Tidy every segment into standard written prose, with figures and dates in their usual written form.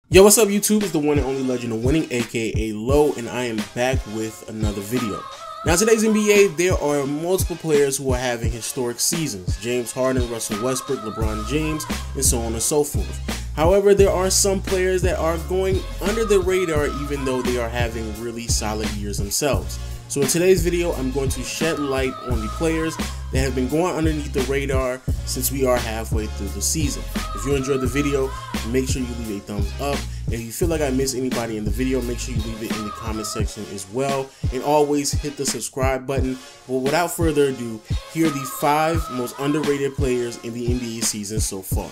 Yo, what's up YouTube? It's the one and only Legend of Winning, aka Low, and I am back with another video. Now, today's NBA, there are multiple players who are having historic seasons. James Harden, Russell Westbrook, LeBron James, and so on and so forth. However, there are some players that are going under the radar even though they are having really solid years themselves. So in today's video, I'm going to shed light on the players that have been going underneath the radar since we are halfway through the season. If you enjoyed the video, make sure you leave a thumbs up. If you feel like I missed anybody in the video, make sure you leave it in the comment section as well. And always hit the subscribe button. But without further ado, here are the 5 most underrated players in the NBA season so far.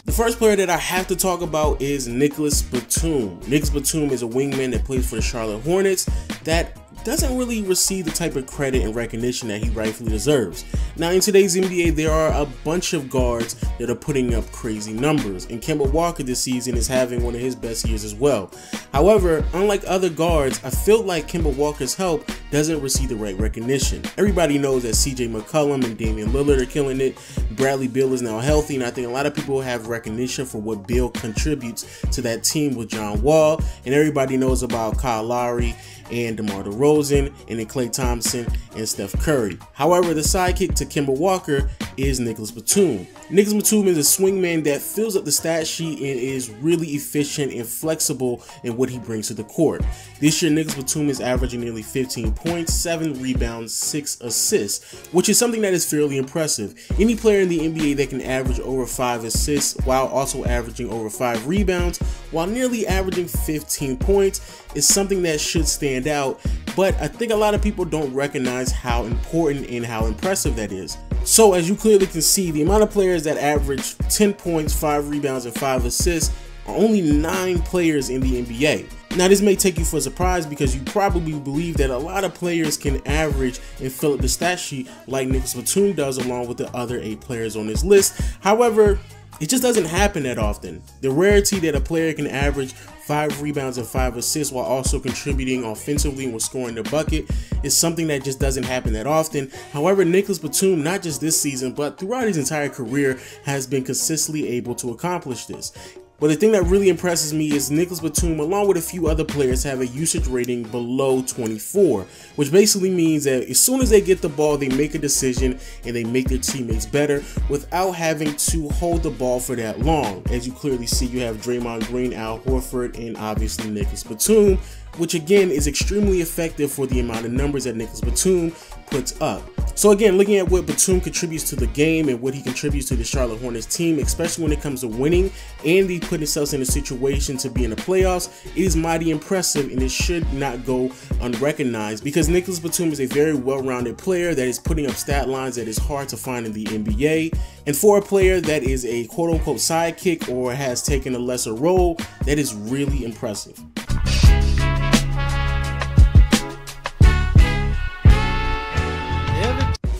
The first player that I have to talk about is Nicolas Batum. Nicolas Batum is a wingman that plays for the Charlotte Hornets that doesn't really receive the type of credit and recognition that he rightfully deserves. Now, in today's NBA, there are a bunch of guards that are putting up crazy numbers, and Kemba Walker this season is having one of his best years as well. However, unlike other guards, I feel like Kemba Walker's help doesn't receive the right recognition. Everybody knows that CJ McCollum and Damian Lillard are killing it. Bradley Beal is now healthy, and I think a lot of people have recognition for what Beal contributes to that team with John Wall, and everybody knows about Kyle Lowry and DeMar DeRozan, and then Klay Thompson and Steph Curry. However, the sidekick to Kemba Walker is Nicolas Batum. Nicolas Batum is a swingman that fills up the stat sheet and is really efficient and flexible in what he brings to the court. This year, Nicolas Batum is averaging nearly 15 points, 7 rebounds, 6 assists, which is something that is fairly impressive. Any player in the NBA that can average over 5 assists while also averaging over 5 rebounds while nearly averaging 15 points is something that should stand out, but I think a lot of people don't recognize how important and how impressive that is. So as you clearly can see, the amount of players that average 10 points, 5 rebounds, and 5 assists are only 9 players in the NBA. Now, this may take you for a surprise because you probably believe that a lot of players can average and fill up the stat sheet like Nicolas Batum does along with the other 8 players on this list. However, it just doesn't happen that often. The rarity that a player can average 5 rebounds and 5 assists while also contributing offensively and with scoring the bucket is something that just doesn't happen that often. However, Nicolas Batum, not just this season, but throughout his entire career, has been consistently able to accomplish this. But the thing that really impresses me is Nicolas Batum, along with a few other players, have a usage rating below 24, which basically means that as soon as they get the ball, they make a decision and they make their teammates better without having to hold the ball for that long. As you clearly see, you have Draymond Green, Al Horford, and obviously Nicolas Batum, which again is extremely effective for the amount of numbers that Nicolas Batum puts up. So again, looking at what Batum contributes to the game and what he contributes to the Charlotte Hornets team, especially when it comes to winning and they put themselves in a situation to be in the playoffs, it is mighty impressive and it should not go unrecognized because Nicolas Batum is a very well-rounded player that is putting up stat lines that is hard to find in the NBA. And for a player that is a quote-unquote sidekick or has taken a lesser role, that is really impressive.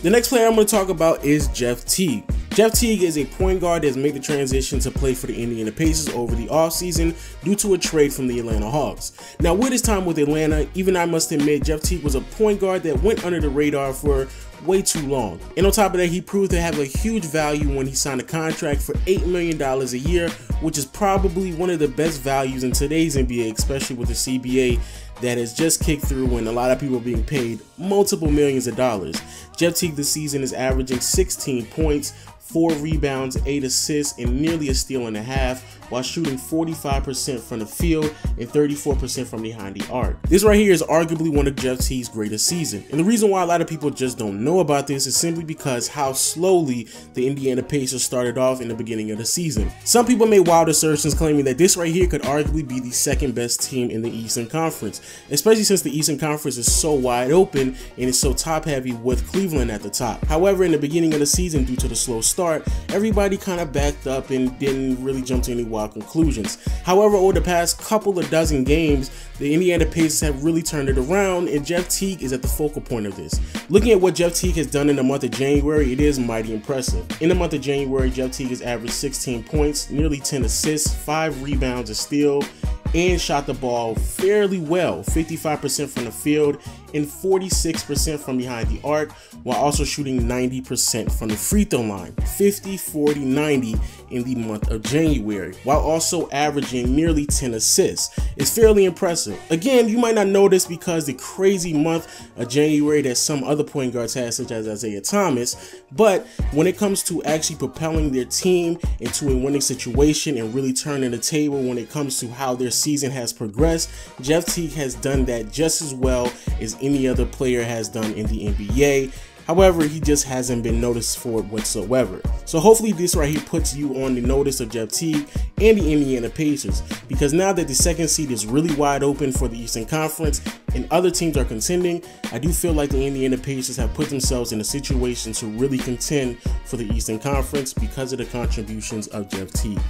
The next player I'm going to talk about is Jeff Teague. Jeff Teague is a point guard that has made the transition to play for the Indiana Pacers over the offseason due to a trade from the Atlanta Hawks. Now, with his time with Atlanta, even I must admit, Jeff Teague was a point guard that went under the radar for way too long. And on top of that, he proved to have a huge value when he signed a contract for $8 million a year, which is probably one of the best values in today's NBA, especially with the CBA that has just kicked through when a lot of people are being paid multiple millions of dollars. Jeff Teague this season is averaging 16 points, 4 rebounds, 8 assists, and nearly a steal and a half, while shooting 45% from the field and 34% from behind the arc. This right here is arguably one of Jeff Teague's greatest seasons. And the reason why a lot of people just don't know about this is simply because how slowly the Indiana Pacers started off in the beginning of the season. Some people made wild assertions claiming that this right here could arguably be the second best team in the Eastern Conference, especially since the Eastern Conference is so wide open and is so top heavy with Cleveland at the top. However, in the beginning of the season, due to the slow start, everybody kind of backed up and didn't really jump to any wild conclusions. However, over the past couple of dozen games, the Indiana Pacers have really turned it around, and Jeff Teague is at the focal point of this. Looking at what Jeff Teague has done in the month of January, it is mighty impressive. In the month of January, Jeff Teague has averaged 16 points, nearly 10 assists, 5 rebounds, a steal, and shot the ball fairly well, 55% from the field and 46% from behind the arc, while also shooting 90% from the free throw line, 50, 40, 90 in the month of January, while also averaging nearly 10 assists. It's fairly impressive. Again, you might not know this because the crazy month of January that some other point guards had, such as Isaiah Thomas, but when it comes to actually propelling their team into a winning situation and really turning the table when it comes to how their season has progressed, Jeff Teague has done that just as well as any other player has done in the NBA. However, he just hasn't been noticed for it whatsoever. So hopefully this right here puts you on the notice of Jeff Teague and the Indiana Pacers, because now that the second seed is really wide open for the Eastern Conference and other teams are contending, I do feel like the Indiana Pacers have put themselves in a situation to really contend for the Eastern Conference because of the contributions of Jeff Teague.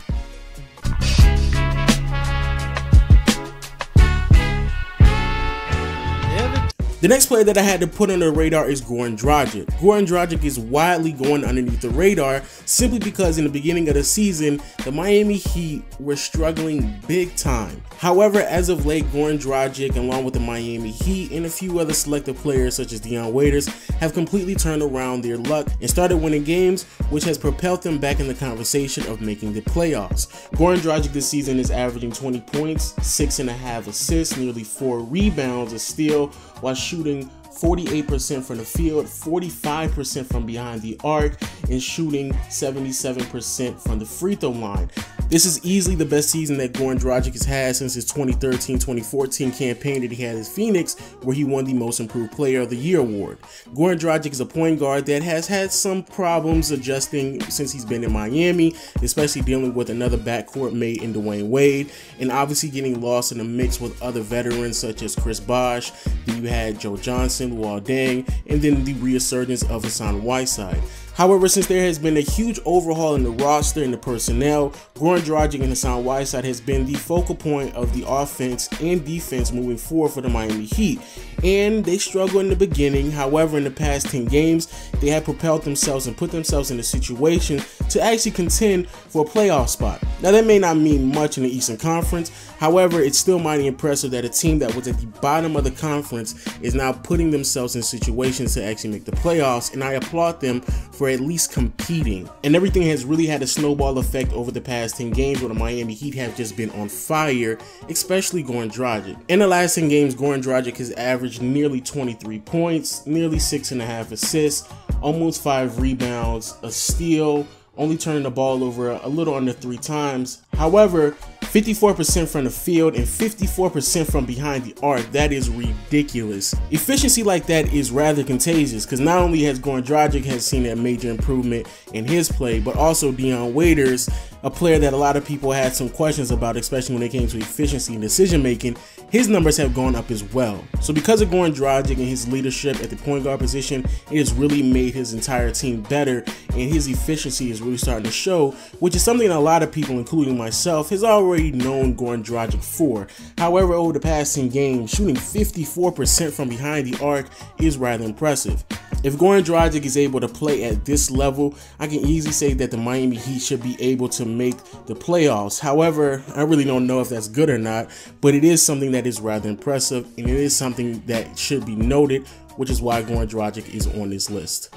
The next player that I had to put on the radar is Goran Dragic. Goran Dragic is widely going underneath the radar simply because in the beginning of the season, the Miami Heat were struggling big time. However, as of late, Goran Dragic, along with the Miami Heat and a few other selected players such as Dion Waiters, have completely turned around their luck and started winning games, which has propelled them back in the conversation of making the playoffs. Goran Dragic this season is averaging 20 points, 6.5 assists, nearly 4 rebounds, a steal, while shooting 48% from the field, 45% from behind the arc, and shooting 77% from the free throw line. This is easily the best season that Goran Dragic has had since his 2013-2014 campaign that he had as Phoenix, where he won the Most Improved Player of the Year award. Goran Dragic is a point guard that has had some problems adjusting since he's been in Miami, especially dealing with another backcourt mate in Dwayne Wade, and obviously getting lost in the mix with other veterans such as Chris Bosh. Then you had Joe Johnson, Luol Deng, and then the resurgence of Hassan Whiteside. However, since there has been a huge overhaul in the roster and the personnel, Goran Dragic and Hassan Whiteside has been the focal point of the offense and defense moving forward for the Miami Heat. And they struggled in the beginning. However, in the past 10 games, they have propelled themselves and put themselves in a situation to actually contend for a playoff spot. Now, that may not mean much in the Eastern Conference. However, it's still mighty impressive that a team that was at the bottom of the conference is now putting themselves in situations to actually make the playoffs, and I applaud them for at least competing. And everything has really had a snowball effect over the past 10 games where the Miami Heat have just been on fire, especially Goran Dragic. In the last 10 games, Goran Dragic has averaged nearly 23 points, nearly 6.5 assists, almost 5 rebounds, a steal, only turning the ball over a little under 3 times. However, 54% from the field and 54% from behind the arc. That is ridiculous. Efficiency like that is rather contagious because not only has Goran Dragic has seen a major improvement in his play, but also Dion Waiters, a player that a lot of people had some questions about, especially when it came to efficiency and decision making. His numbers have gone up as well. So because of Goran Dragic and his leadership at the point guard position, it has really made his entire team better, and his efficiency is really starting to show, which is something that a lot of people, including myself, has already known Goran Dragic for. However, over the past 10 games, shooting 54% from behind the arc is rather impressive. If Goran Dragic is able to play at this level, I can easily say that the Miami Heat should be able to make the playoffs. However, I really don't know if that's good or not, but it is something that is rather impressive, and it is something that should be noted, which is why Goran Dragic is on this list.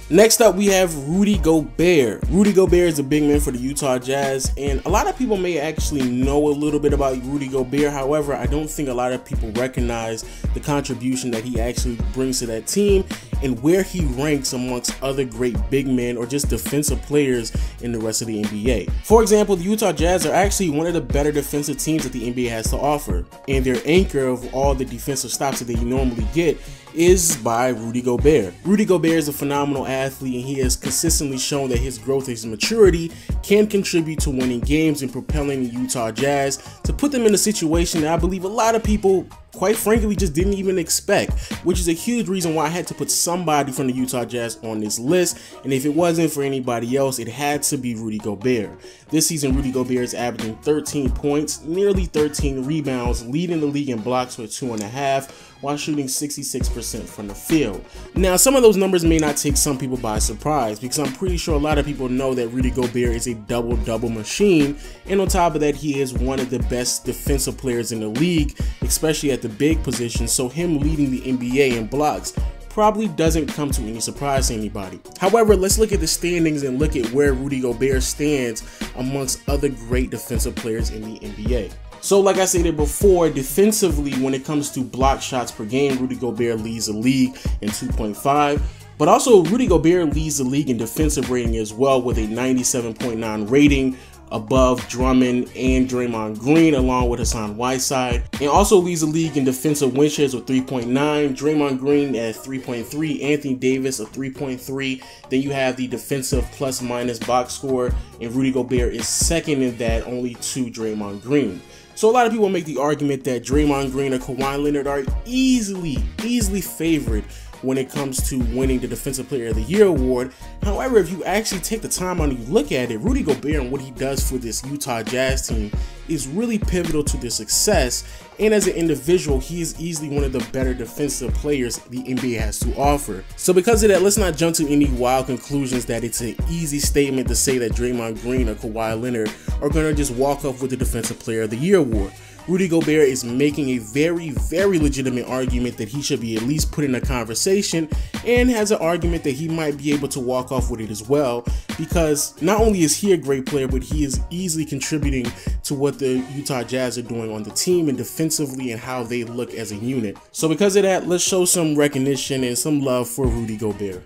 Next up, we have Rudy Gobert. Rudy Gobert is a big man for the Utah Jazz, and a lot of people may actually know a little bit about Rudy Gobert. However, I don't think a lot of people recognize the contribution that he actually brings to that team and where he ranks amongst other great big men or just defensive players in the rest of the NBA. For example, the Utah Jazz are actually one of the better defensive teams that the NBA has to offer, and their anchor of all the defensive stops that they normally get is by Rudy Gobert. Rudy Gobert is a phenomenal athlete, and he has consistently shown that his growth and his maturity can contribute to winning games and propelling the Utah Jazz to put them in a situation that I believe a lot of people, quite frankly, just didn't even expect, which is a huge reason why I had to put somebody from the Utah Jazz on this list, and if it wasn't for anybody else, it had to be Rudy Gobert. This season, Rudy Gobert is averaging 13 points, nearly 13 rebounds, leading the league in blocks with 2.5, while shooting 66% from the field. Now, some of those numbers may not take some people by surprise, because I'm pretty sure a lot of people know that Rudy Gobert is a double-double machine, and on top of that, he is one of the best defensive players in the league, especially at the big position, so him leading the NBA in blocks probably doesn't come to any surprise to anybody. However, let's look at the standings and look at where Rudy Gobert stands amongst other great defensive players in the NBA. So like I stated before, defensively, when it comes to block shots per game, Rudy Gobert leads the league in 2.5. But also, Rudy Gobert leads the league in defensive rating as well with a 97.9 rating, above Drummond and Draymond Green, along with Hassan Whiteside, and also leads the league in defensive win shares with 3.9, Draymond Green at 3.3, Anthony Davis at 3.3. Then you have the defensive plus minus box score, and Rudy Gobert is second in that, only to Draymond Green. So a lot of people make the argument that Draymond Green or Kawhi Leonard are easily favored when it comes to winning the Defensive Player of the Year award. However, if you actually take the time out and you look at it, Rudy Gobert and what he does for this Utah Jazz team is really pivotal to their success, and as an individual, he is easily one of the better defensive players the NBA has to offer. So because of that, let's not jump to any wild conclusions that it's an easy statement to say that Draymond Green or Kawhi Leonard are going to just walk off with the Defensive Player of the Year award. Rudy Gobert is making a very legitimate argument that he should be at least put in a conversation, and has an argument that he might be able to walk off with it as well, because not only is he a great player, but he is easily contributing to what the Utah Jazz are doing on the team and defensively and how they look as a unit. So because of that, let's show some recognition and some love for Rudy Gobert.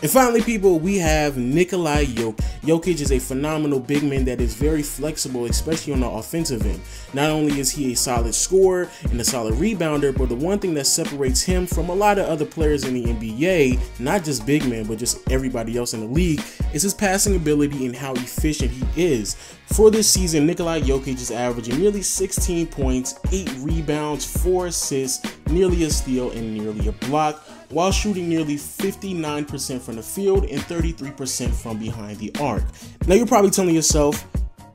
And finally, people, we have Nikola Jokic. Jokic is a phenomenal big man that is very flexible, especially on the offensive end. Not only is he a solid scorer and a solid rebounder, but the one thing that separates him from a lot of other players in the NBA, not just big men, but just everybody else in the league, is his passing ability and how efficient he is. For this season, Nikola Jokic is averaging nearly 16 points, 8 rebounds, 4 assists, nearly a steal, and nearly a block, while shooting nearly 59% from the field and 33% from behind the arc. Now you're probably telling yourself,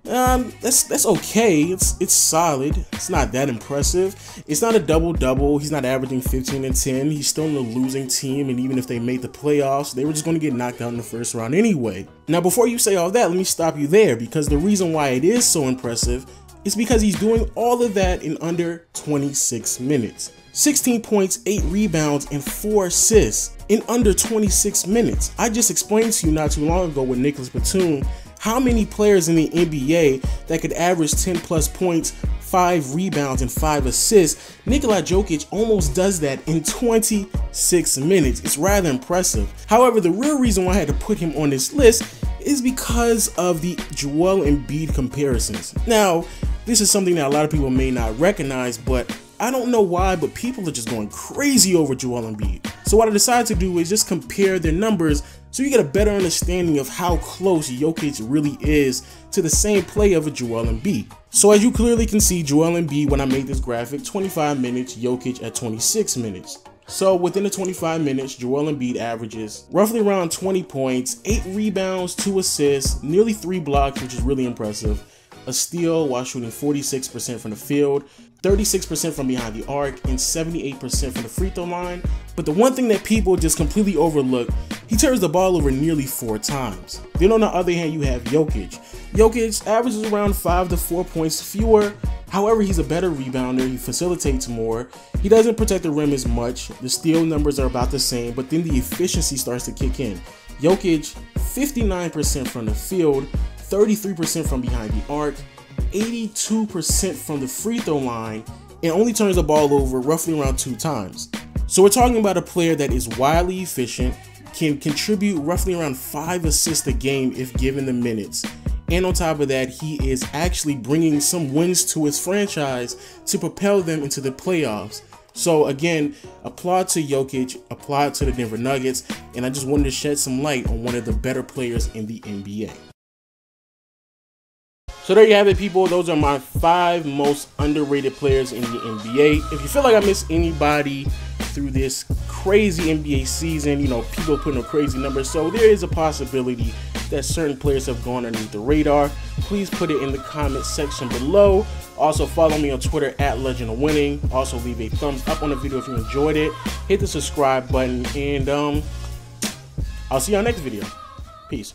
that's okay, it's solid, it's not that impressive, it's not a double-double, he's not averaging 15 and 10, he's still in a losing team, and even if they made the playoffs, they were just going to get knocked out in the first round anyway. Now before you say all that, let me stop you there, because the reason why it is so impressive is because he's doing all of that in under 26 minutes. 16 points, 8 rebounds, and 4 assists in under 26 minutes. I just explained to you not too long ago with Nicolas Batum how many players in the NBA that could average 10 plus points, 5 rebounds, and 5 assists. Nikola Jokic almost does that in 26 minutes. It's rather impressive. However, the real reason why I had to put him on this list is because of the Joel Embiid comparisons. Now, this is something that a lot of people may not recognize, but I don't know why, but people are just going crazy over Joel Embiid. So what I decided to do is just compare their numbers so you get a better understanding of how close Jokic really is to the same play of a Joel Embiid. So as you clearly can see, Joel Embiid, when I made this graphic, 25 minutes, Jokic at 26 minutes. So within the 25 minutes, Joel Embiid averages roughly around 20 points, 8 rebounds, 2 assists, nearly 3 blocks, which is really impressive, a steal while shooting 46% from the field, 36% from behind the arc, and 78% from the free throw line. But the one thing that people just completely overlook, he turns the ball over nearly 4 times. Then on the other hand, you have Jokic. Jokic averages around 5 to 4 points fewer. However, he's a better rebounder, he facilitates more, he doesn't protect the rim as much, the steal numbers are about the same, but then the efficiency starts to kick in. Jokic, 59% from the field, 33% from behind the arc, 82% from the free throw line, and only turns the ball over roughly around 2 times. So we're talking about a player that is wildly efficient, can contribute roughly around 5 assists a game if given the minutes. And on top of that, he is actually bringing some wins to his franchise to propel them into the playoffs. So again, applaud to Jokic, applaud to the Denver Nuggets, and I just wanted to shed some light on one of the better players in the NBA. So there you have it, people. Those are my 5 most underrated players in the NBA. If you feel like I missed anybody through this crazy NBA season, you know, people putting up crazy numbers, so there is a possibility that certain players have gone underneath the radar, please put it in the comment section below. Also follow me on Twitter at Legend of Winning. Also leave a thumbs up on the video if you enjoyed it. Hit the subscribe button, and I'll see y'all next video. Peace.